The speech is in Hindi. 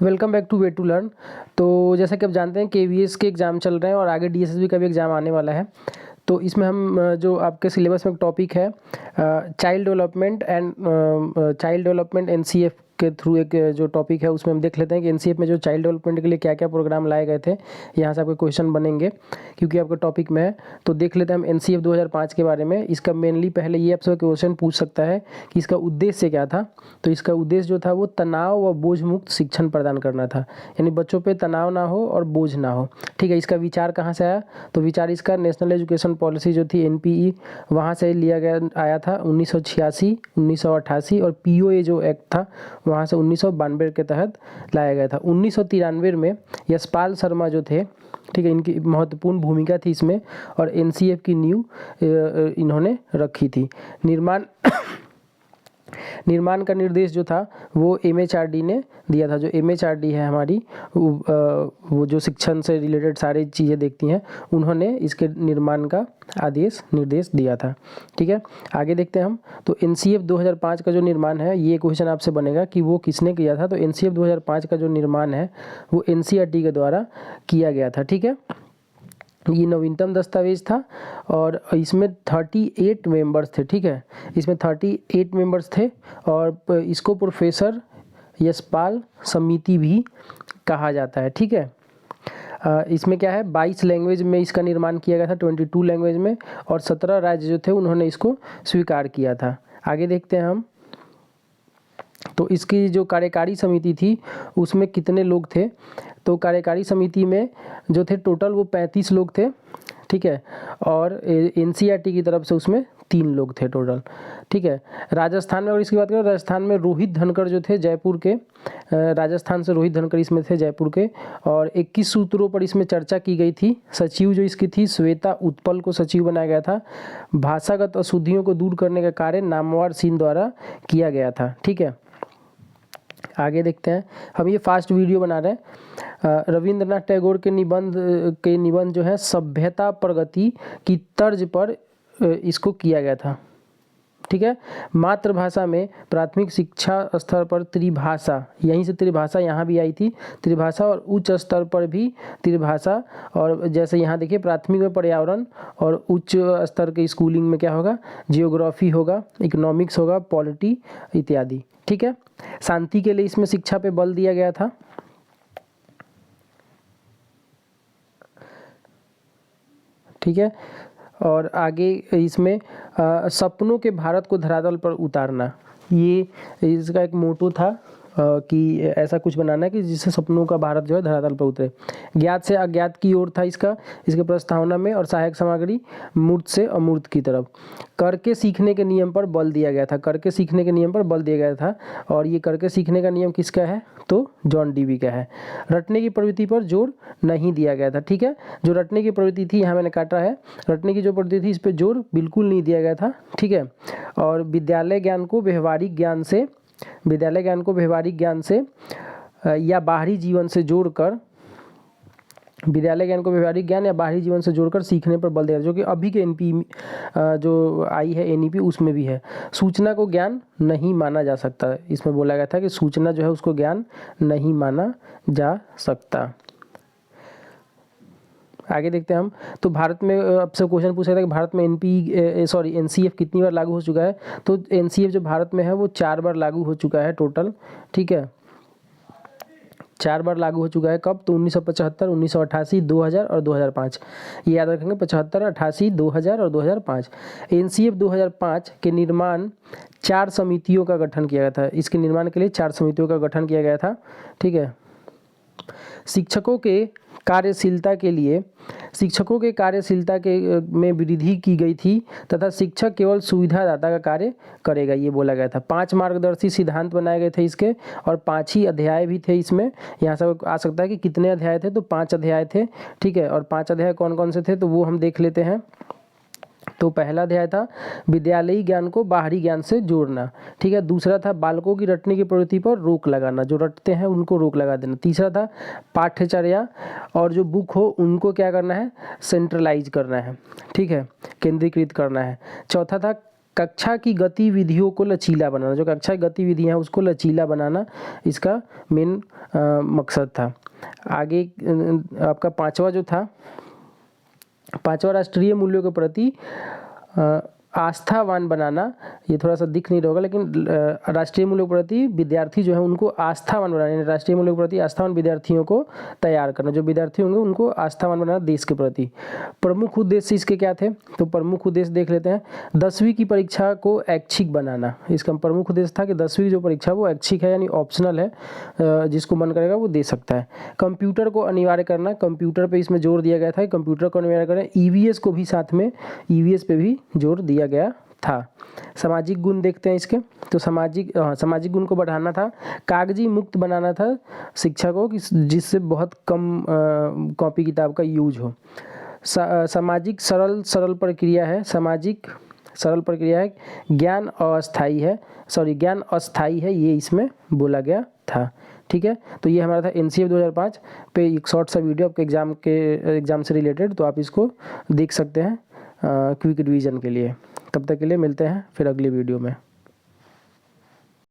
Welcome back to way to learn. तो जैसा कि आप जानते हैं केवीएस के एग्ज़ाम चल रहे हैं और आगे डीएसएसबी का भी एग्ज़ाम आने वाला है। तो इसमें हम जो आपके सिलेबस में टॉपिक है चाइल्ड डेवलपमेंट एनसीएफ के थ्रू एक जो टॉपिक है उसमें हम देख लेते हैं कि एनसीएफ में जो चाइल्ड डेवलपमेंट के लिए क्या क्या प्रोग्राम लाए गए थे। यहाँ से आपके क्वेश्चन बनेंगे क्योंकि आपका टॉपिक में है। तो देख लेते हैं हम एनसीएफ 2005 के बारे में। इसका मेनली पहले ये आपसे क्वेश्चन पूछ सकता है कि इसका उद्देश्य क्या था। तो इसका उद्देश्य जो था वो तनाव व बोझ मुक्त शिक्षण प्रदान करना था, यानी बच्चों पे तनाव ना हो और बोझ ना हो। ठीक है, इसका विचार कहाँ से आया? तो विचार इसका नेशनल एजुकेशन पॉलिसी जो थी एनपीई, वहाँ से लिया गया आया था 1986, 1988 और पीओए जो एक्ट था वहाँ से 1992 के तहत लाया गया था। 1993 में यशपाल शर्मा जो थे, ठीक है, इनकी महत्वपूर्ण भूमिका थी इसमें और एनसीएफ की नींव इन्होंने रखी थी। निर्माण का निर्देश जो था वो एमएचआरडी ने दिया था। जो एमएचआरडी है हमारी, वो जो शिक्षण से रिलेटेड सारी चीज़ें देखती हैं, उन्होंने इसके निर्माण का निर्देश दिया था। ठीक है, आगे देखते हैं हम। तो एनसीएफ 2005 का जो निर्माण है, ये क्वेश्चन आपसे बनेगा कि वो किसने किया था। तो एनसीएफ 2005 का जो निर्माण है वो एनसीईआरटी के द्वारा किया गया था। ठीक है, ये नवीनतम दस्तावेज था और इसमें 38 मेंबर्स थे। ठीक है, इसमें 38 मेंबर्स थे और इसको प्रोफेसर यशपाल समिति भी कहा जाता है। ठीक है, इसमें क्या है, 22 लैंग्वेज में इसका निर्माण किया गया था, 22 लैंग्वेज में, और 17 राज्य जो थे उन्होंने इसको स्वीकार किया था। आगे देखते हैं हम। तो इसकी जो कार्यकारी समिति थी उसमें कितने लोग थे? तो कार्यकारी समिति में जो थे टोटल वो 35 लोग थे। ठीक है, और एनसीईआरटी की तरफ से उसमें 3 लोग थे टोटल। ठीक है, राजस्थान में अगर इसकी बात करें, राजस्थान में रोहित धनखड़ जो थे जयपुर के, राजस्थान से रोहित धनखड़ इसमें थे जयपुर के, और 21 सूत्रों पर इसमें चर्चा की गई थी। सचिव जो इसकी थी श्वेता उत्पल को सचिव बनाया गया था। भाषागत अशुद्धियों को दूर करने का कार्य नामवर सिंह द्वारा किया गया था। ठीक है, आगे देखते हैं। हम ये फास्ट वीडियो बना रहे हैं। रविंद्रनाथ टैगोर के निबंध जो है सभ्यता प्रगति की तर्ज पर इसको किया गया था। ठीक है, मातृभाषा में प्राथमिक शिक्षा स्तर पर त्रिभाषा, यहीं से त्रिभाषा यहाँ भी आई थी, त्रिभाषा, और उच्च स्तर पर भी त्रिभाषा। और जैसे यहाँ देखिए, प्राथमिक में पर्यावरण और उच्च स्तर के स्कूलिंग में क्या होगा, जियोग्राफी होगा, इकोनॉमिक्स होगा, पॉलिटी इत्यादि। ठीक है, शांति के लिए इसमें शिक्षा पे बल दिया गया था। ठीक है, और आगे इसमें सपनों के भारत को धरातल पर उतारना, ये इसका एक मोटो था कि ऐसा कुछ बनाना है कि जिससे सपनों का भारत जो है धरातल पर उतरे। ज्ञात से अज्ञात की ओर था इसके प्रस्तावना में, और सहायक सामग्री मूर्त से अमूर्त की तरफ। करके सीखने के नियम पर बल दिया गया था, करके सीखने के नियम पर बल दिया गया था। और ये करके सीखने का नियम किसका है? तो जॉन डीवी का है। रटने की प्रवृत्ति पर जोर नहीं दिया गया था। ठीक है, जो रटने की प्रवृत्ति थी, यहाँ मैंने काटा है, रटने की जो प्रवृत्ति थी इस पर जोर बिल्कुल नहीं दिया गया था। ठीक है, और विद्यालय ज्ञान को व्यवहारिक ज्ञान से या बाहरी जीवन से जोड़कर, विद्यालय ज्ञान को व्यवहारिक ज्ञान या बाहरी जीवन से जोड़कर सीखने पर बल दिया, जो कि अभी के एनपी जो आई है एनईपी उसमें भी है। सूचना को ज्ञान नहीं माना जा सकता, इसमें बोला गया था कि सूचना जो है उसको ज्ञान नहीं माना जा सकता। आगे देखते हैं हम। तो भारत में आपसे क्वेश्चन पूछा था कि भारत में एनसीएफ कितनी बार लागू हो चुका है। तो एनसीएफ जो भारत में है वो 4 बार लागू हो चुका है टोटल। ठीक है, 4 बार लागू हो चुका है। कब? तो 1975, 1988, 2000 और 2005। ये याद रखेंगे, 75, 88, 2000 और 2005। एनसीएफ 2005 के निर्माण 4 समितियों का गठन किया गया था। इसके निर्माण के लिए 4 समितियों का गठन किया गया था। ठीक है, शिक्षकों के कार्यशीलता में वृद्धि की गई थी तथा शिक्षक केवल सुविधादाता का कार्य करेगा, ये बोला गया था। 5 मार्गदर्शी सिद्धांत बनाए गए थे इसके, और 5 ही अध्याय भी थे इसमें। यहाँ से आ सकता है कि कितने अध्याय थे, तो 5 अध्याय थे। ठीक है, और 5 अध्याय कौन कौन से थे तो वो हम देख लेते हैं। तो पहला अध्याय था विद्यालयी ज्ञान को बाहरी ज्ञान से जोड़ना। ठीक है, दूसरा था बालकों की रटने की प्रवृत्ति पर रोक लगाना, जो रटते हैं उनको रोक लगा देना। तीसरा था पाठ्यचर्या और जो बुक हो उनको क्या करना है, सेंट्रलाइज करना है। ठीक है, केंद्रीकृत करना है। चौथा था कक्षा की गतिविधियों को लचीला बनाना, जो कक्षा की गतिविधियाँ हैं उसको लचीला बनाना इसका मेन मकसद था। आगे आपका पांचवा जो था, पांचवा राष्ट्रीय मूल्यों के प्रति आस्थावान बनाना। ये थोड़ा सा दिख नहीं रहा होगा, लेकिन राष्ट्रीय मूल्यों के प्रति विद्यार्थी जो है उनको आस्थावान बनाना, यानी राष्ट्रीय मूल्यों के प्रति आस्थावान विद्यार्थियों को तैयार करना। जो विद्यार्थी होंगे उनको आस्थावान बनाना देश के प्रति। प्रमुख उद्देश्य इसके क्या थे, तो प्रमुख उद्देश्य देख लेते हैं। 10वीं की परीक्षा को ऐच्छिक बनाना, इसका प्रमुख उद्देश्य था कि 10वीं जो परीक्षा वो ऐच्छिक है, यानी ऑप्शनल है, जिसको मन करेगा वो दे सकता है। कंप्यूटर को अनिवार्य करना, कंप्यूटर पे इसमें जोर दिया गया था, कंप्यूटर को अनिवार्य करना। ईवीएस को भी साथ में, ईवीएस पे भी जोर दिया गया था। सामाजिक गुण देखते हैं इसके, तो सामाजिक गुण को बढ़ाना था। कागजी मुक्त बनाना था शिक्षा को, जिससे बहुत कम कॉपी किताब का यूज हो। सामाजिक सरल प्रक्रिया है, सामाजिक सरल प्रक्रिया है। ज्ञान अस्थाई है, ये इसमें बोला गया था। ठीक है, तो ये हमारा था एनसीएफ 2005 पे एक शॉर्ट सा वीडियो आपके एग्जाम से रिलेटेड, तो आप इसको देख सकते हैं क्विक रिवीजन के लिए। तब तक के लिए मिलते हैं फिर अगली वीडियो में।